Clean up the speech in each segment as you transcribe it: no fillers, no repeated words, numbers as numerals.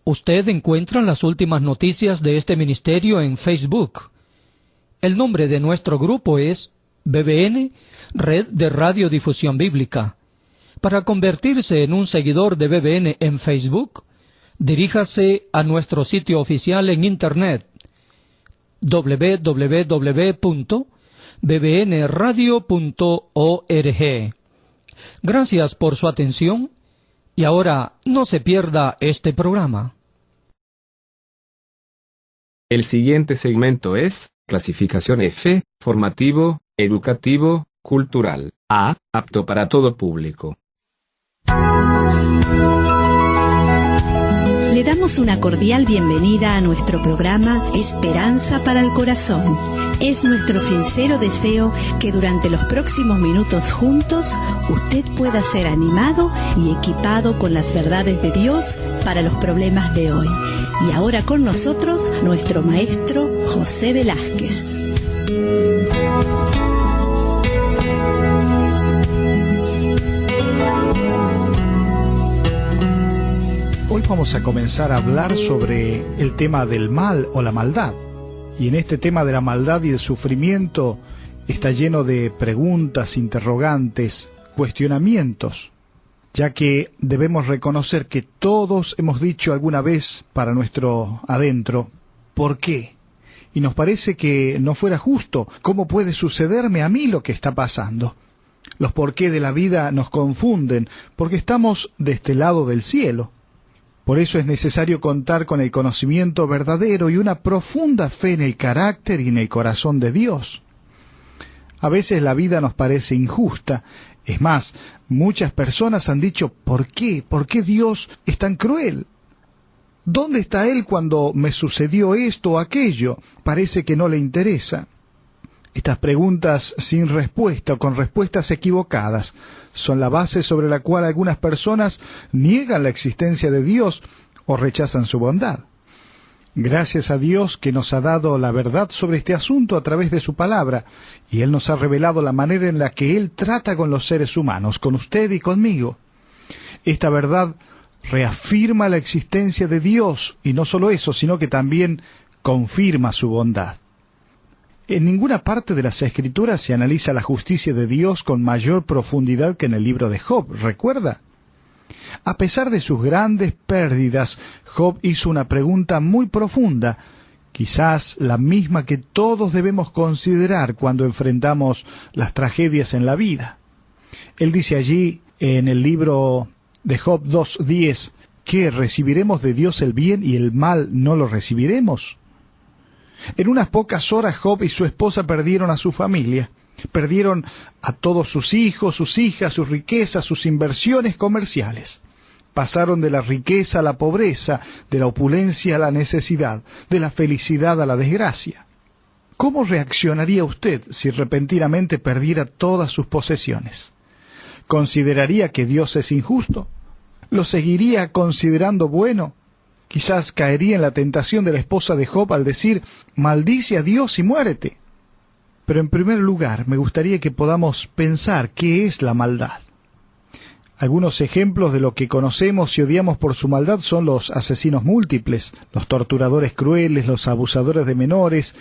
Usted encuentra las últimas noticias de este ministerio en Facebook. El nombre de nuestro grupo es BBN, Red de Radiodifusión Bíblica. Para convertirse en un seguidor de BBN en Facebook, diríjase a nuestro sitio oficial en Internet, www.bbnradio.org. Gracias por su atención y ahora no se pierda este programa. El siguiente segmento es clasificación F, formativo, educativo, cultural. A, apto para todo público. Le damos una cordial bienvenida a nuestro programa Esperanza para el Corazón. Es nuestro sincero deseo que durante los próximos minutos juntos usted pueda ser animado y equipado con las verdades de Dios para los problemas de hoy. Y ahora con nosotros nuestro maestro José Velázquez. Hoy vamos a comenzar a hablar sobre el tema del mal o la maldad. Y en este tema de la maldad y el sufrimiento está lleno de preguntas, interrogantes, cuestionamientos, ya que debemos reconocer que todos hemos dicho alguna vez para nuestro adentro, ¿por qué? Y nos parece que no fuera justo. ¿Cómo puede sucederme a mí lo que está pasando? Los por qué de la vida nos confunden, porque estamos de este lado del cielo. Por eso es necesario contar con el conocimiento verdadero y una profunda fe en el carácter y en el corazón de Dios. A veces la vida nos parece injusta. Es más, muchas personas han dicho, ¿por qué? ¿Por qué Dios es tan cruel? ¿Dónde está Él cuando me sucedió esto o aquello? Parece que no le interesa. Estas preguntas sin respuesta o con respuestas equivocadas son la base sobre la cual algunas personas niegan la existencia de Dios o rechazan su bondad. Gracias a Dios que nos ha dado la verdad sobre este asunto a través de su palabra, y Él nos ha revelado la manera en la que Él trata con los seres humanos, con usted y conmigo. Esta verdad reafirma la existencia de Dios, y no solo eso, sino que también confirma su bondad. En ninguna parte de las Escrituras se analiza la justicia de Dios con mayor profundidad que en el libro de Job, ¿recuerda? A pesar de sus grandes pérdidas, Job hizo una pregunta muy profunda, quizás la misma que todos debemos considerar cuando enfrentamos las tragedias en la vida. Él dice allí, en el libro de Job 2:10, ¿qué? ¿Recibiremos de Dios el bien y el mal no lo recibiremos? En unas pocas horas Job y su esposa perdieron a su familia, perdieron a todos sus hijos, sus hijas, sus riquezas, sus inversiones comerciales. Pasaron de la riqueza a la pobreza, de la opulencia a la necesidad, de la felicidad a la desgracia. ¿Cómo reaccionaría usted si repentinamente perdiera todas sus posesiones? ¿Consideraría que Dios es injusto? ¿Lo seguiría considerando bueno? Quizás caería en la tentación de la esposa de Job al decir, maldice a Dios y muérete. Pero en primer lugar, me gustaría que podamos pensar qué es la maldad. Algunos ejemplos de lo que conocemos y odiamos por su maldad son los asesinos múltiples, los torturadores crueles, los abusadores de menores.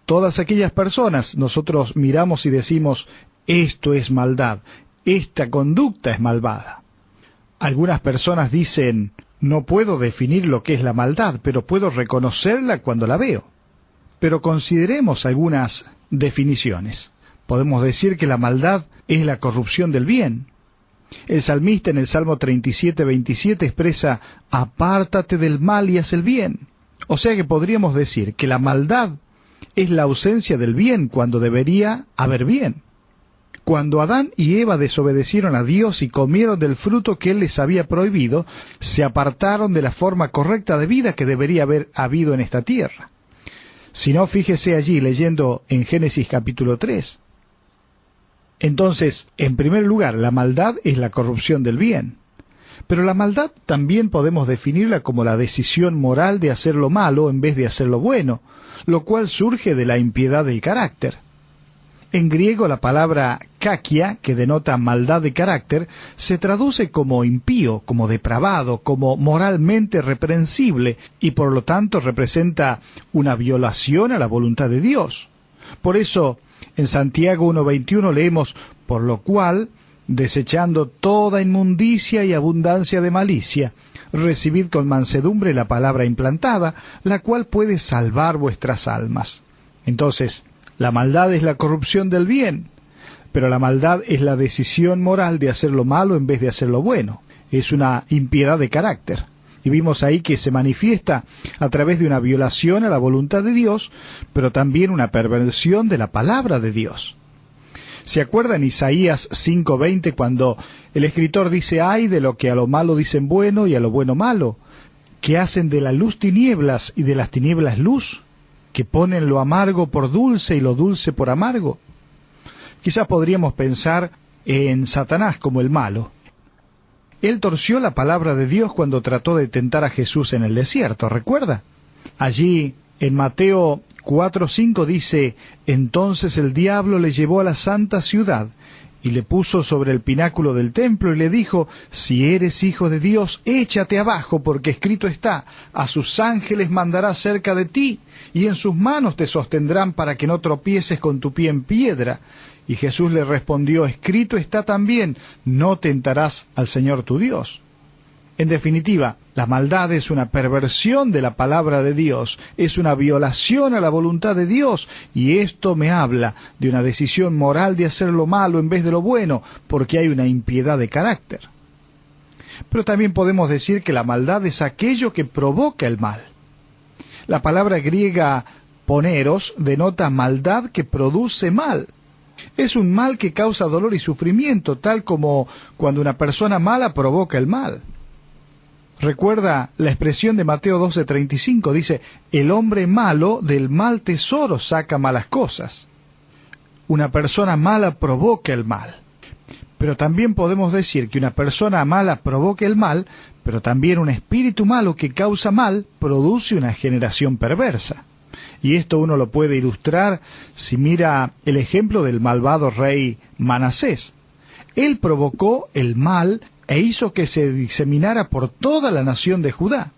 Todas aquellas personas nosotros miramos y decimos, esto es maldad, esta conducta es malvada. Algunas personas dicen, no puedo definir lo que es la maldad, pero puedo reconocerla cuando la veo. Pero consideremos algunas definiciones. Podemos decir que la maldad es la corrupción del bien. El salmista en el Salmo 37:27 expresa, apártate del mal y haz el bien. O sea que podríamos decir que la maldad es la ausencia del bien cuando debería haber bien. Cuando Adán y Eva desobedecieron a Dios y comieron del fruto que Él les había prohibido, se apartaron de la forma correcta de vida que debería haber habido en esta tierra. Si no, fíjese allí leyendo en Génesis capítulo 3. Entonces, en primer lugar, la maldad es la corrupción del bien. Pero la maldad también podemos definirla como la decisión moral de hacer lo malo en vez de hacer lo bueno, lo cual surge de la impiedad del carácter. En griego la palabra kakia, que denota maldad de carácter, se traduce como impío, como depravado, como moralmente reprensible, y por lo tanto representa una violación a la voluntad de Dios. Por eso, en Santiago 1:21 leemos, por lo cual, desechando toda inmundicia y abundancia de malicia, recibid con mansedumbre la palabra implantada, la cual puede salvar vuestras almas. Entonces, la maldad es la corrupción del bien, pero la maldad es la decisión moral de hacer lo malo en vez de hacer lo bueno. Es una impiedad de carácter. Y vimos ahí que se manifiesta a través de una violación a la voluntad de Dios, pero también una perversión de la palabra de Dios. ¿Se acuerdan Isaías 5:20 cuando el escritor dice, ay de lo que a lo malo dicen bueno y a lo bueno malo, que hacen de la luz tinieblas y de las tinieblas luz, que ponen lo amargo por dulce y lo dulce por amargo? Quizás podríamos pensar en Satanás como el malo. Él torció la palabra de Dios cuando trató de tentar a Jesús en el desierto, ¿recuerda? Allí, en Mateo 4:5 dice, entonces el diablo le llevó a la santa ciudad, y le puso sobre el pináculo del templo, y le dijo, si eres hijo de Dios, échate abajo, porque escrito está, a sus ángeles mandará cerca de ti, y en sus manos te sostendrán para que no tropieces con tu pie en piedra. Y Jesús le respondió, escrito está también, no tentarás al Señor tu Dios. En definitiva, la maldad es una perversión de la palabra de Dios, es una violación a la voluntad de Dios, y esto me habla de una decisión moral de hacer lo malo en vez de lo bueno, porque hay una impiedad de carácter. Pero también podemos decir que la maldad es aquello que provoca el mal. La palabra griega poneros denota maldad que produce mal. Es un mal que causa dolor y sufrimiento, tal como cuando una persona mala provoca el mal. Recuerda la expresión de Mateo 12:35, dice, el hombre malo del mal tesoro saca malas cosas. Una persona mala provoca el mal. Pero también podemos decir que una persona mala provoca el mal, pero también un espíritu malo que causa mal produce una generación perversa. Y esto uno lo puede ilustrar si mira el ejemplo del malvado rey Manasés. Él provocó el mal e hizo que se diseminara por toda la nación de Judá.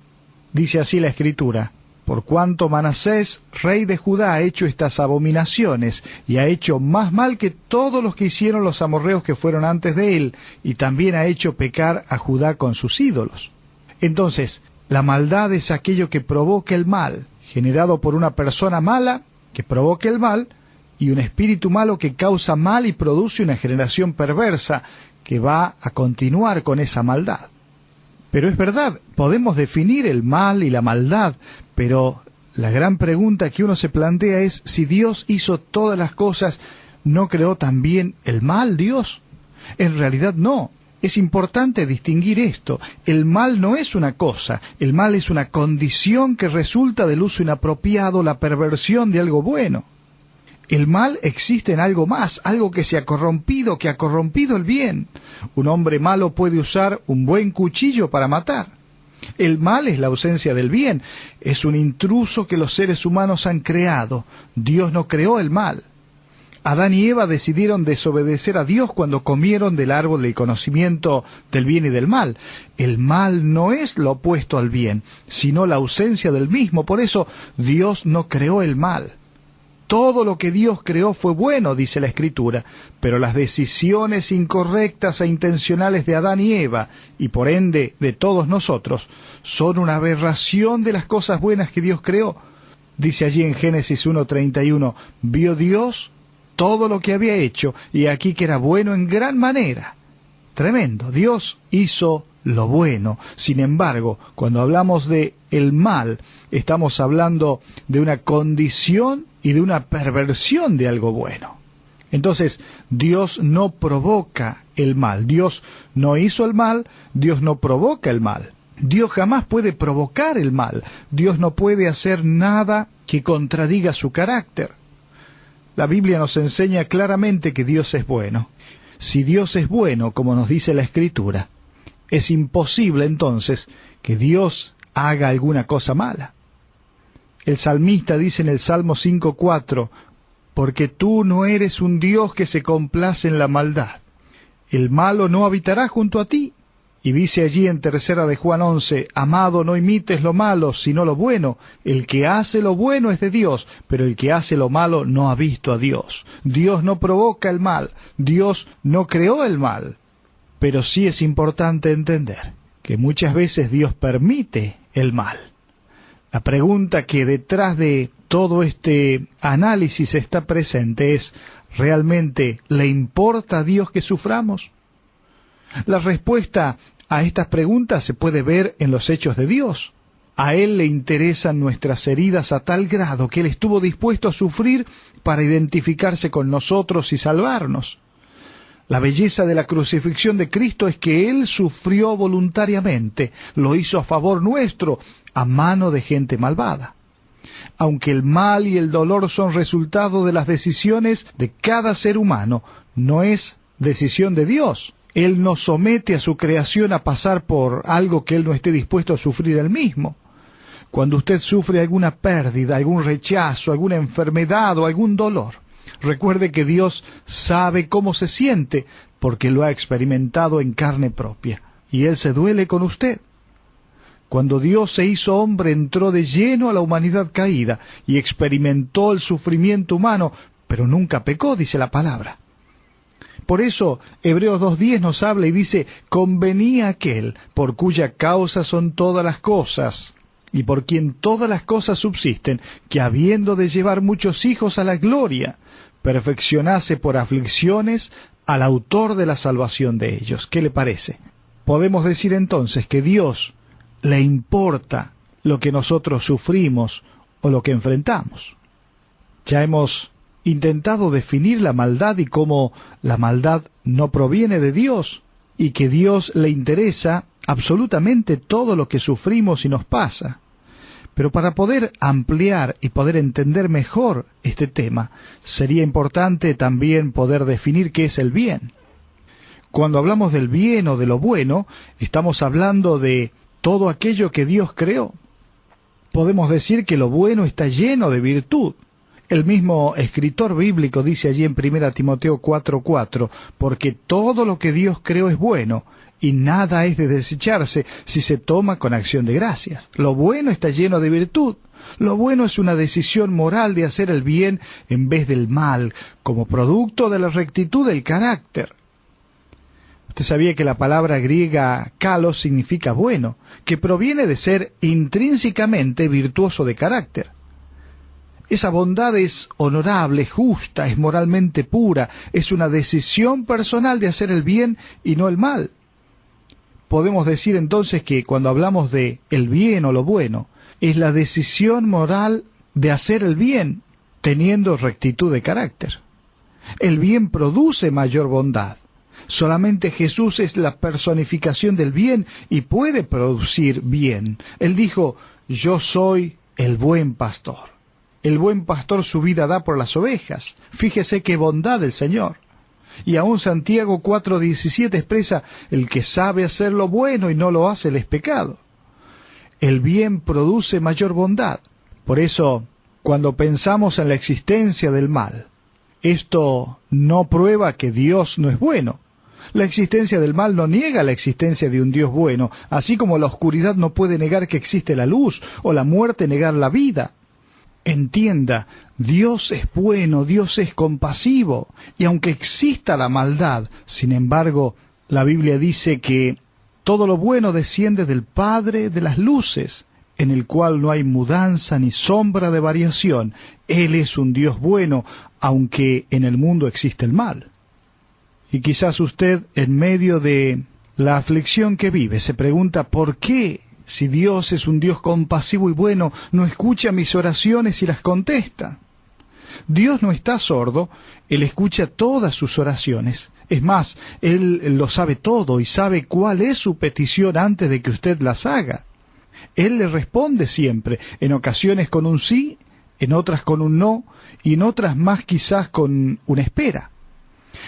Dice así la Escritura, por cuanto Manasés, rey de Judá, ha hecho estas abominaciones, y ha hecho más mal que todos los que hicieron los amorreos que fueron antes de él, y también ha hecho pecar a Judá con sus ídolos. Entonces, la maldad es aquello que provoca el mal, generado por una persona mala que provoca el mal, y un espíritu malo que causa mal y produce una generación perversa, que va a continuar con esa maldad. Pero es verdad, podemos definir el mal y la maldad, pero la gran pregunta que uno se plantea es, si Dios hizo todas las cosas, ¿no creó también el mal Dios? En realidad no. Es importante distinguir esto. El mal no es una cosa, el mal es una condición que resulta del uso inapropiado, la perversión de algo bueno. El mal existe en algo más, algo que se ha corrompido, que ha corrompido el bien. Un hombre malo puede usar un buen cuchillo para matar. El mal es la ausencia del bien, es un intruso que los seres humanos han creado. Dios no creó el mal. Adán y Eva decidieron desobedecer a Dios cuando comieron del árbol del conocimiento del bien y del mal. El mal no es lo opuesto al bien, sino la ausencia del mismo. Por eso Dios no creó el mal. Todo lo que Dios creó fue bueno, dice la Escritura, pero las decisiones incorrectas e intencionales de Adán y Eva, y por ende de todos nosotros, son una aberración de las cosas buenas que Dios creó. Dice allí en Génesis 1:31, vio Dios todo lo que había hecho, y aquí que era bueno en gran manera. Tremendo, Dios hizo lo bueno. Sin embargo, cuando hablamos de el mal, estamos hablando de una condición y de una perversión de algo bueno. Entonces, Dios no provoca el mal. Dios no hizo el mal, Dios no provoca el mal. Dios jamás puede provocar el mal. Dios no puede hacer nada que contradiga su carácter. La Biblia nos enseña claramente que Dios es bueno. Si Dios es bueno, como nos dice la Escritura, es imposible entonces que Dios haga alguna cosa mala. El salmista dice en el Salmo 5:4, porque tú no eres un Dios que se complace en la maldad. El malo no habitará junto a ti. Y dice allí en 3 de Juan 11, amado, no imites lo malo, sino lo bueno. El que hace lo bueno es de Dios, pero el que hace lo malo no ha visto a Dios. Dios no provoca el mal, Dios no creó el mal. Pero sí es importante entender que muchas veces Dios permite el mal. La pregunta que detrás de todo este análisis está presente es, ¿realmente le importa a Dios que suframos? La respuesta a estas preguntas se puede ver en los hechos de Dios. A Él le interesan nuestras heridas a tal grado que Él estuvo dispuesto a sufrir para identificarse con nosotros y salvarnos. La belleza de la crucifixión de Cristo es que Él sufrió voluntariamente, lo hizo a favor nuestro, a mano de gente malvada. Aunque el mal y el dolor son resultado de las decisiones de cada ser humano, no es decisión de Dios. Él no somete a su creación a pasar por algo que Él no esté dispuesto a sufrir Él mismo. Cuando usted sufre alguna pérdida, algún rechazo, alguna enfermedad o algún dolor, recuerde que Dios sabe cómo se siente porque lo ha experimentado en carne propia, y Él se duele con usted. Cuando Dios se hizo hombre, entró de lleno a la humanidad caída y experimentó el sufrimiento humano, pero nunca pecó, dice la palabra. Por eso, Hebreos 2:10 nos habla y dice, convenía aquel por cuya causa son todas las cosas, y por quien todas las cosas subsisten, que habiendo de llevar muchos hijos a la gloria, perfeccionase por aflicciones al autor de la salvación de ellos. ¿Qué le parece? Podemos decir entonces que Dios le importa lo que nosotros sufrimos o lo que enfrentamos. Ya hemos intentado definir la maldad y cómo la maldad no proviene de Dios y que Dios le interesa absolutamente todo lo que sufrimos y nos pasa. Pero para poder ampliar y poder entender mejor este tema, sería importante también poder definir qué es el bien. Cuando hablamos del bien o de lo bueno, estamos hablando de todo aquello que Dios creó. Podemos decir que lo bueno está lleno de virtud. El mismo escritor bíblico dice allí en 1 Timoteo 4:4, porque todo lo que Dios creó es bueno, y nada es de desecharse si se toma con acción de gracias. Lo bueno está lleno de virtud. Lo bueno es una decisión moral de hacer el bien en vez del mal, como producto de la rectitud del carácter. Usted sabía que la palabra griega kalos significa bueno, que proviene de ser intrínsecamente virtuoso de carácter. Esa bondad es honorable, justa, es moralmente pura, es una decisión personal de hacer el bien y no el mal. Podemos decir entonces que cuando hablamos de el bien o lo bueno, es la decisión moral de hacer el bien, teniendo rectitud de carácter. El bien produce mayor bondad. Solamente Jesús es la personificación del bien y puede producir bien. Él dijo, yo soy el buen pastor. El buen pastor su vida da por las ovejas. Fíjese qué bondad del Señor. Y aún Santiago 4:17 expresa, el que sabe hacer lo bueno y no lo hace, le es pecado. El bien produce mayor bondad. Por eso, cuando pensamos en la existencia del mal, esto no prueba que Dios no es bueno. La existencia del mal no niega la existencia de un Dios bueno, así como la oscuridad no puede negar que existe la luz, o la muerte negar la vida. Entienda, Dios es bueno, Dios es compasivo, y aunque exista la maldad, sin embargo, la Biblia dice que todo lo bueno desciende del Padre de las luces, en el cual no hay mudanza ni sombra de variación. Él es un Dios bueno, aunque en el mundo existe el mal. Y quizás usted, en medio de la aflicción que vive, se pregunta ¿por qué? Si Dios es un Dios compasivo y bueno, no escucha mis oraciones y las contesta. Dios no está sordo, Él escucha todas sus oraciones. Es más, Él lo sabe todo y sabe cuál es su petición antes de que usted las haga. Él le responde siempre, en ocasiones con un sí, en otras con un no, y en otras más quizás con una espera.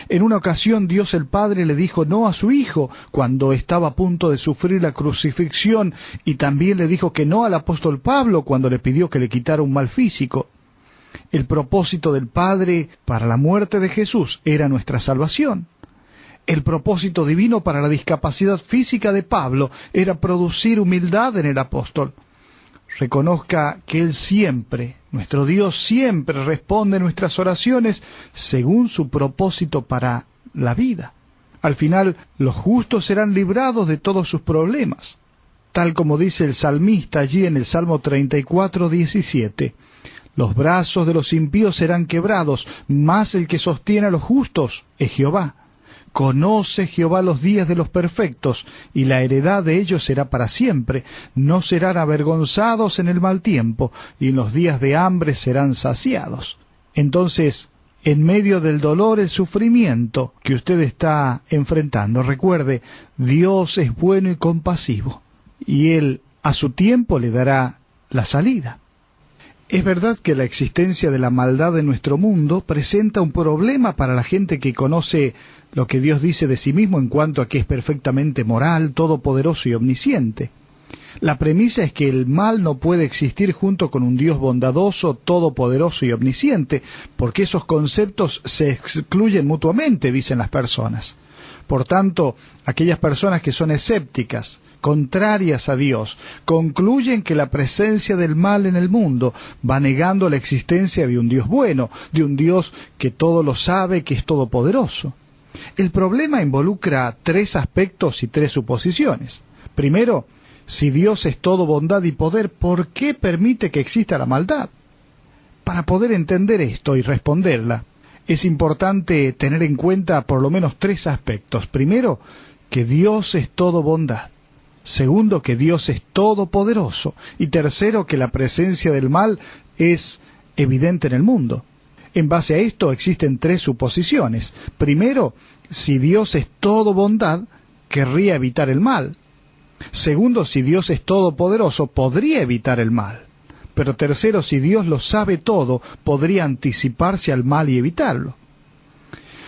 En una ocasión Dios el Padre le dijo no a su Hijo cuando estaba a punto de sufrir la crucifixión, y también le dijo que no al apóstol Pablo cuando le pidió que le quitara un mal físico. El propósito del Padre para la muerte de Jesús era nuestra salvación. El propósito divino para la discapacidad física de Pablo era producir humildad en el apóstol. Reconozca que Él siempre, nuestro Dios siempre responde nuestras oraciones según su propósito para la vida. Al final, los justos serán librados de todos sus problemas. Tal como dice el salmista allí en el Salmo 34:17. Los brazos de los impíos serán quebrados, mas el que sostiene a los justos es Jehová. Conoce Jehová los días de los perfectos, y la heredad de ellos será para siempre. No serán avergonzados en el mal tiempo, y en los días de hambre serán saciados. Entonces, en medio del dolor, el sufrimiento que usted está enfrentando, recuerde, Dios es bueno y compasivo, y Él a su tiempo le dará la salida. Es verdad que la existencia de la maldad en nuestro mundo presenta un problema para la gente que conoce lo que Dios dice de sí mismo en cuanto a que es perfectamente moral, todopoderoso y omnisciente. La premisa es que el mal no puede existir junto con un Dios bondadoso, todopoderoso y omnisciente, porque esos conceptos se excluyen mutuamente, dicen las personas. Por tanto, aquellas personas que son escépticas, contrarias a Dios, concluyen que la presencia del mal en el mundo va negando la existencia de un Dios bueno, de un Dios que todo lo sabe, que es todopoderoso. El problema involucra tres aspectos y tres suposiciones. Primero, si Dios es todo bondad y poder, ¿por qué permite que exista la maldad? Para poder entender esto y responderla, es importante tener en cuenta por lo menos tres aspectos. Primero, que Dios es todo bondad. Segundo, que Dios es todopoderoso. Y tercero, que la presencia del mal es evidente en el mundo. En base a esto existen tres suposiciones. Primero, si Dios es todo bondad, querría evitar el mal. Segundo, si Dios es todopoderoso, podría evitar el mal. Pero tercero, si Dios lo sabe todo, podría anticiparse al mal y evitarlo.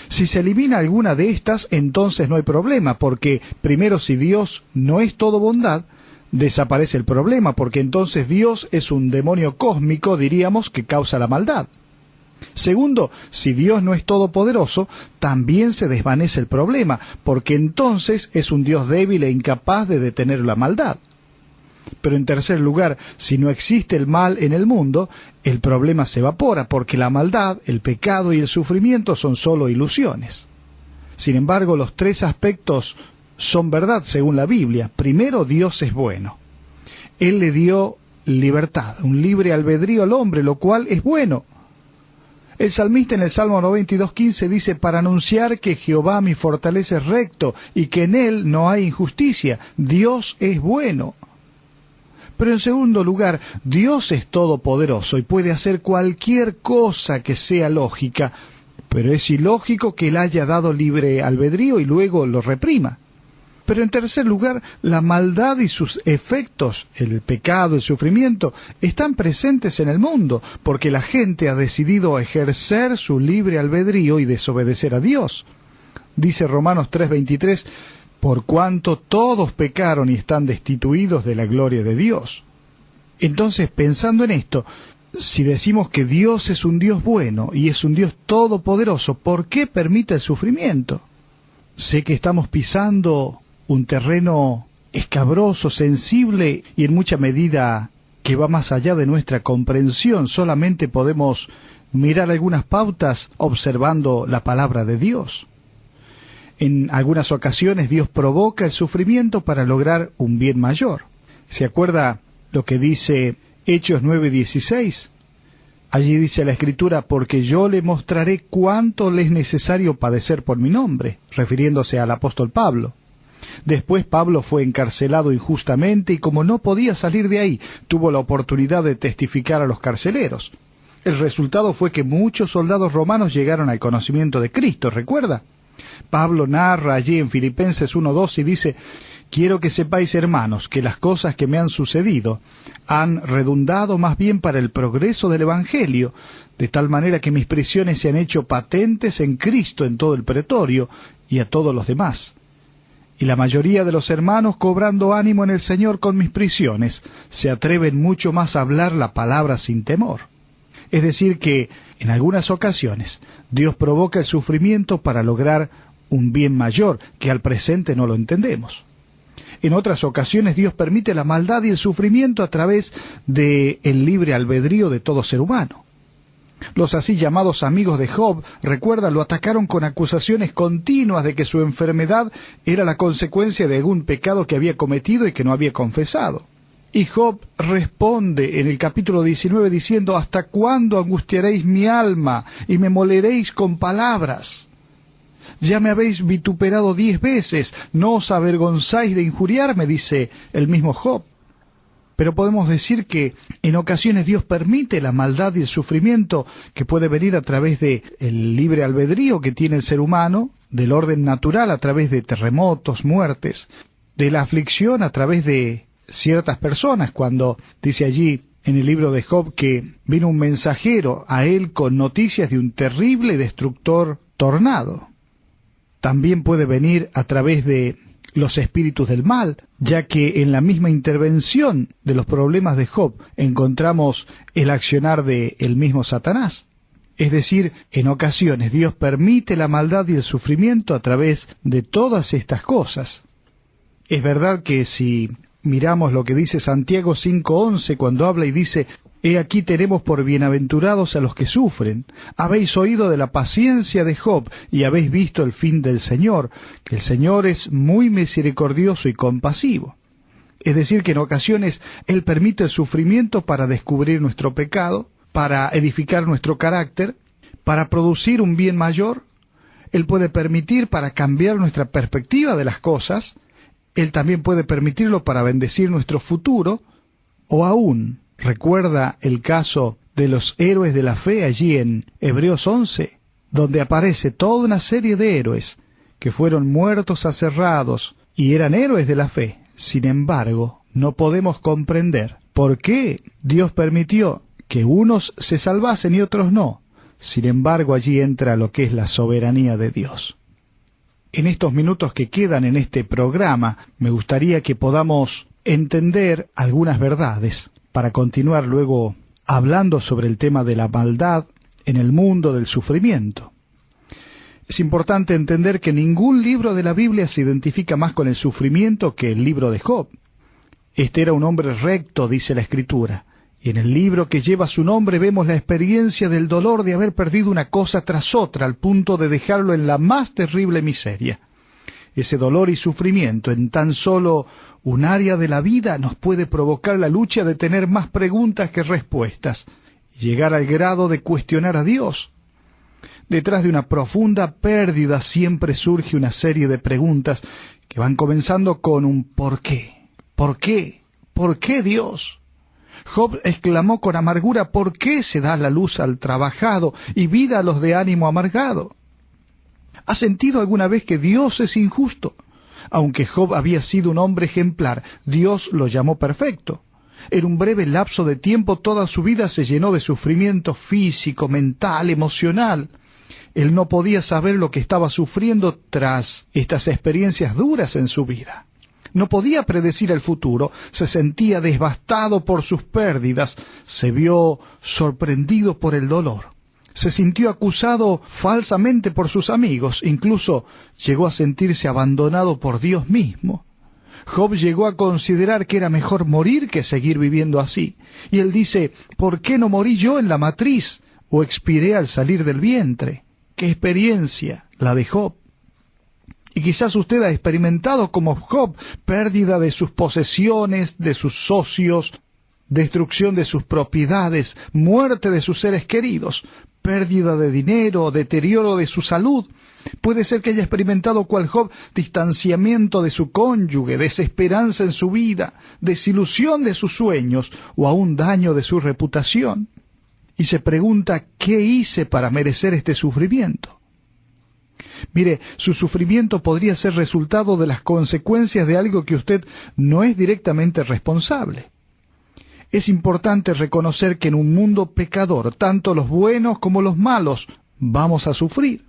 Si se elimina alguna de estas, entonces no hay problema, porque primero, si Dios no es todo bondad, desaparece el problema, porque entonces Dios es un demonio cósmico, diríamos, que causa la maldad. Segundo, si Dios no es todopoderoso, también se desvanece el problema, porque entonces es un Dios débil e incapaz de detener la maldad. Pero en tercer lugar, si no existe el mal en el mundo, el problema se evapora, porque la maldad, el pecado y el sufrimiento son solo ilusiones. Sin embargo, los tres aspectos son verdad según la Biblia. Primero, Dios es bueno. Él le dio libertad, un libre albedrío al hombre, lo cual es bueno. El salmista en el Salmo 92:15 dice, para anunciar que Jehová mi fortaleza es recto y que en él no hay injusticia. Dios es bueno. Pero en segundo lugar, Dios es todopoderoso y puede hacer cualquier cosa que sea lógica, pero es ilógico que él haya dado libre albedrío y luego lo reprima. Pero en tercer lugar, la maldad y sus efectos, el pecado, el sufrimiento, están presentes en el mundo, porque la gente ha decidido ejercer su libre albedrío y desobedecer a Dios. Dice Romanos 3:23, por cuanto todos pecaron y están destituidos de la gloria de Dios. Entonces, pensando en esto, si decimos que Dios es un Dios bueno y es un Dios todopoderoso, ¿por qué permite el sufrimiento? Sé que estamos pisando un terreno escabroso, sensible y en mucha medida que va más allá de nuestra comprensión. Solamente podemos mirar algunas pautas observando la palabra de Dios. En algunas ocasiones Dios provoca el sufrimiento para lograr un bien mayor. ¿Se acuerda lo que dice Hechos 9:16? Allí dice la Escritura, porque yo le mostraré cuánto le es necesario padecer por mi nombre, refiriéndose al apóstol Pablo. Después Pablo fue encarcelado injustamente y como no podía salir de ahí, tuvo la oportunidad de testificar a los carceleros. El resultado fue que muchos soldados romanos llegaron al conocimiento de Cristo, ¿recuerda? Pablo narra allí en Filipenses 1:2 y dice, quiero que sepáis, hermanos, que las cosas que me han sucedido han redundado más bien para el progreso del Evangelio, de tal manera que mis prisiones se han hecho patentes en Cristo en todo el pretorio y a todos los demás. Y la mayoría de los hermanos, cobrando ánimo en el Señor con mis prisiones, se atreven mucho más a hablar la palabra sin temor. Es decir, que en algunas ocasiones Dios provoca el sufrimiento para lograr un bien mayor, que al presente no lo entendemos. En otras ocasiones Dios permite la maldad y el sufrimiento a través del libre albedrío de todo ser humano. Los así llamados amigos de Job, recuerda, lo atacaron con acusaciones continuas de que su enfermedad era la consecuencia de algún pecado que había cometido y que no había confesado. Y Job responde en el capítulo 19 diciendo: ¿hasta cuándo angustiaréis mi alma y me moleréis con palabras? Ya me habéis vituperado 10 veces, ¿no os avergonzáis de injuriarme?, dice el mismo Job. Pero podemos decir que en ocasiones Dios permite la maldad y el sufrimiento que puede venir a través del libre albedrío que tiene el ser humano, del orden natural a través de terremotos, muertes, de la aflicción a través de ciertas personas, cuando dice allí en el libro de Job que vino un mensajero a él con noticias de un terrible y destructor tornado. También puede venir a través de los espíritus del mal, ya que en la misma intervención de los problemas de Job encontramos el accionar de el mismo Satanás. Es decir, en ocasiones Dios permite la maldad y el sufrimiento a través de todas estas cosas. Es verdad que si miramos lo que dice Santiago 5:11, cuando habla y dice: «He aquí tenemos por bienaventurados a los que sufren. Habéis oído de la paciencia de Job, y habéis visto el fin del Señor, que el Señor es muy misericordioso y compasivo». Es decir, que en ocasiones Él permite el sufrimiento para descubrir nuestro pecado, para edificar nuestro carácter, para producir un bien mayor. Él puede permitir para cambiar nuestra perspectiva de las cosas. Él también puede permitirlo para bendecir nuestro futuro, o aún, recuerda el caso de los héroes de la fe allí en Hebreos 11, donde aparece toda una serie de héroes que fueron muertos aserrados y eran héroes de la fe. Sin embargo, no podemos comprender por qué Dios permitió que unos se salvasen y otros no. Sin embargo, allí entra lo que es la soberanía de Dios. En estos minutos que quedan en este programa, me gustaría que podamos entender algunas verdades para continuar luego hablando sobre el tema de la maldad en el mundo del sufrimiento. Es importante entender que ningún libro de la Biblia se identifica más con el sufrimiento que el libro de Job. Este era un hombre recto, dice la Escritura, y en el libro que lleva su nombre vemos la experiencia del dolor de haber perdido una cosa tras otra al punto de dejarlo en la más terrible miseria. Ese dolor y sufrimiento en tan solo un área de la vida nos puede provocar la lucha de tener más preguntas que respuestas, y llegar al grado de cuestionar a Dios. Detrás de una profunda pérdida siempre surge una serie de preguntas que van comenzando con un ¿por qué? ¿Por qué? ¿Por qué Dios? Job exclamó con amargura: ¿por qué se da la luz al trabajado y vida a los de ánimo amargado? ¿Ha sentido alguna vez que Dios es injusto? Aunque Job había sido un hombre ejemplar, Dios lo llamó perfecto. En un breve lapso de tiempo toda su vida se llenó de sufrimiento físico, mental, emocional. Él no podía saber lo que estaba sufriendo tras estas experiencias duras en su vida. No podía predecir el futuro, se sentía devastado por sus pérdidas, se vio sorprendido por el dolor. Se sintió acusado falsamente por sus amigos, incluso llegó a sentirse abandonado por Dios mismo. Job llegó a considerar que era mejor morir que seguir viviendo así. Y él dice: ¿por qué no morí yo en la matriz o expiré al salir del vientre? ¡Qué experiencia la de Job! Y quizás usted ha experimentado como Job pérdida de sus posesiones, de sus socios, destrucción de sus propiedades, muerte de sus seres queridos, pérdida de dinero, deterioro de su salud. Puede ser que haya experimentado cual Job distanciamiento de su cónyuge, desesperanza en su vida, desilusión de sus sueños o aún daño de su reputación. Y se pregunta: ¿qué hice para merecer este sufrimiento? Mire, su sufrimiento podría ser resultado de las consecuencias de algo que usted no es directamente responsable. Es importante reconocer que en un mundo pecador, tanto los buenos como los malos vamos a sufrir.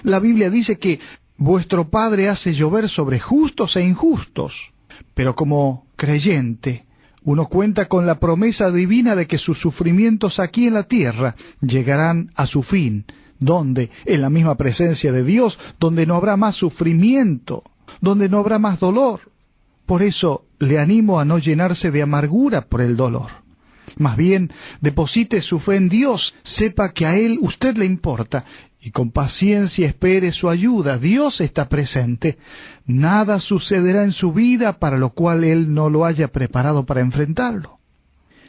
La Biblia dice que vuestro Padre hace llover sobre justos e injustos, pero como creyente, Uno cuenta con la promesa divina de que sus sufrimientos aquí en la tierra llegarán a su fin. ¿Dónde? En la misma presencia de Dios, donde no habrá más sufrimiento, donde no habrá más dolor. Por eso le animo a no llenarse de amargura por el dolor. Más bien, deposite su fe en Dios, sepa que a Él usted le importa, y con paciencia espere su ayuda. Dios está presente. Nada sucederá en su vida para lo cual Él no lo haya preparado para enfrentarlo.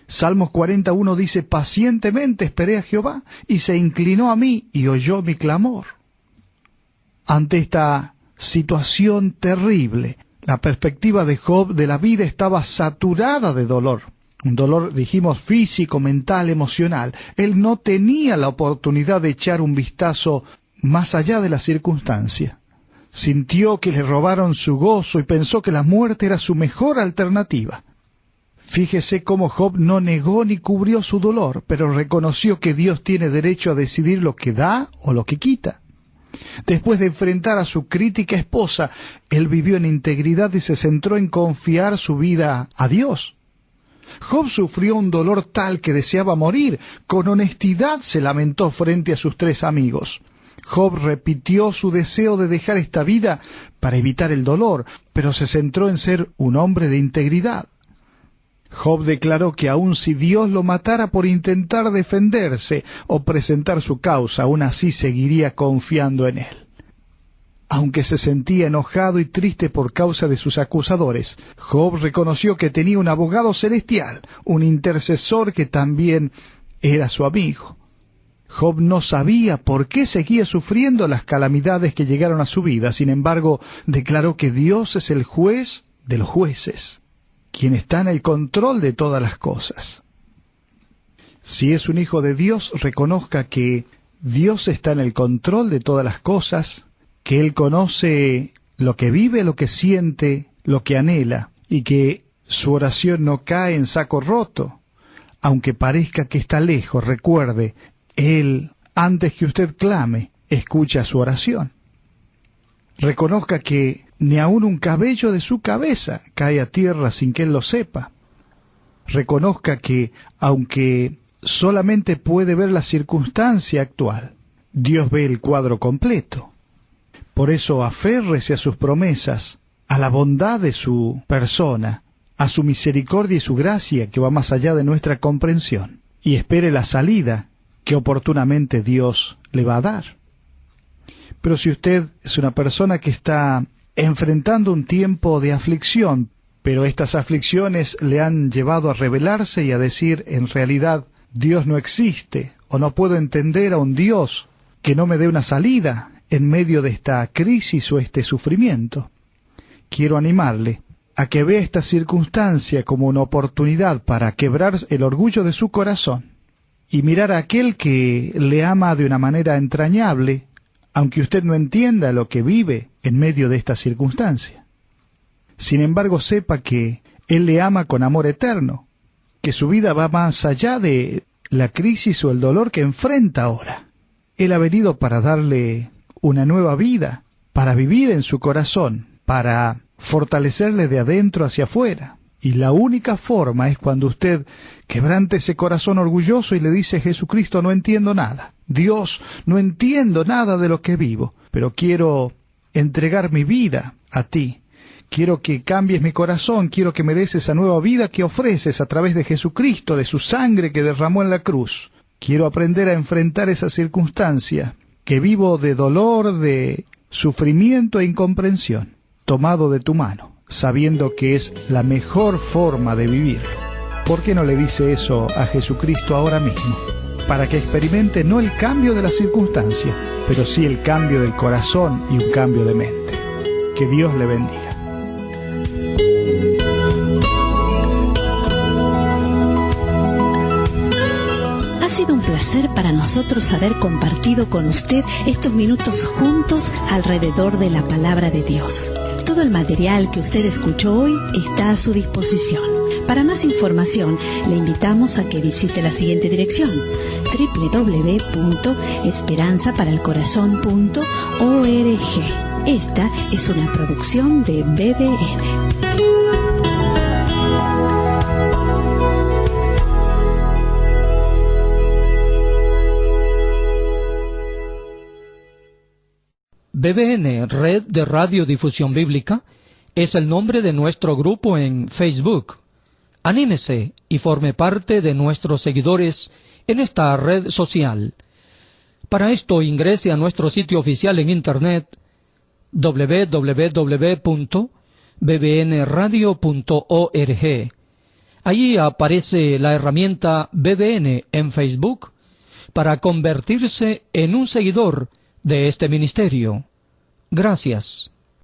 Salmos 41 dice, pacientemente esperé a Jehová, y se inclinó a mí, y oyó mi clamor. Ante esta situación terrible, la perspectiva de Job de la vida estaba saturada de dolor. Un dolor, dijimos, físico, mental, emocional. Él no tenía la oportunidad de echar un vistazo más allá de la circunstancia. Sintió que le robaron su gozo y pensó que la muerte era su mejor alternativa. Fíjese cómo Job no negó ni cubrió su dolor, pero reconoció que Dios tiene derecho a decidir lo que da o lo que quita. Después de enfrentar a su crítica esposa, él vivió en integridad y se centró en confiar su vida a Dios. Job sufrió un dolor tal que deseaba morir. Con honestidad se lamentó frente a sus 3 amigos. Job repitió su deseo de dejar esta vida para evitar el dolor, pero se centró en ser un hombre de integridad. Job declaró que aun si Dios lo matara por intentar defenderse o presentar su causa, aún así seguiría confiando en él. Aunque se sentía enojado y triste por causa de sus acusadores, Job reconoció que tenía un abogado celestial, un intercesor que también era su amigo. Job no sabía por qué seguía sufriendo las calamidades que llegaron a su vida. Sin embargo, declaró que Dios es el juez de los jueces, quien está en el control de todas las cosas. Si es un hijo de Dios, reconozca que Dios está en el control de todas las cosas, que Él conoce lo que vive, lo que siente, lo que anhela, y que su oración no cae en saco roto. Aunque parezca que está lejos, recuerde, Él, antes que usted clame, escucha su oración. Reconozca que ni aun un cabello de su cabeza cae a tierra sin que Él lo sepa. Reconozca que, aunque solamente puede ver la circunstancia actual, Dios ve el cuadro completo. Por eso aférrese a sus promesas, a la bondad de su persona, a su misericordia y su gracia que va más allá de nuestra comprensión, y espere la salida que oportunamente Dios le va a dar. Pero si usted es una persona que está enfrentando un tiempo de aflicción, pero estas aflicciones le han llevado a rebelarse y a decir, en realidad, Dios no existe, o no puedo entender a un Dios que no me dé una salida en medio de esta crisis o este sufrimiento, quiero animarle a que vea esta circunstancia como una oportunidad para quebrar el orgullo de su corazón y mirar a aquel que le ama de una manera entrañable, aunque usted no entienda lo que vive en medio de esta circunstancia. Sin embargo, sepa que Él le ama con amor eterno, que su vida va más allá de la crisis o el dolor que enfrenta ahora. Él ha venido para darle una nueva vida, para vivir en su corazón, para fortalecerle de adentro hacia afuera. Y la única forma es cuando usted quebrante ese corazón orgulloso y le dice, Jesucristo, no entiendo nada. Dios, no entiendo nada de lo que vivo, pero quiero entregar mi vida a ti. Quiero que cambies mi corazón, quiero que me des esa nueva vida que ofreces a través de Jesucristo, de su sangre que derramó en la cruz. Quiero aprender a enfrentar esa circunstancia que vivo de dolor, de sufrimiento e incomprensión, tomado de tu mano, sabiendo que es la mejor forma de vivirlo. ¿Por qué no le dice eso a Jesucristo ahora mismo? Para que experimente no el cambio de la circunstancia, pero sí el cambio del corazón y un cambio de mente. Que Dios le bendiga. Ha sido un placer para nosotros haber compartido con usted estos minutos juntos alrededor de la palabra de Dios. Todo el material que usted escuchó hoy está a su disposición. Para más información, le invitamos a que visite la siguiente dirección: www.esperanzaparaelcorazon.org. Esta es una producción de BBN. BBN, Red de Radiodifusión Bíblica, es el nombre de nuestro grupo en Facebook. Anímese y forme parte de nuestros seguidores en esta red social. Para esto ingrese a nuestro sitio oficial en Internet www.bbnradio.org. Allí aparece la herramienta BBN en Facebook para convertirse en un seguidor de este ministerio. Gracias.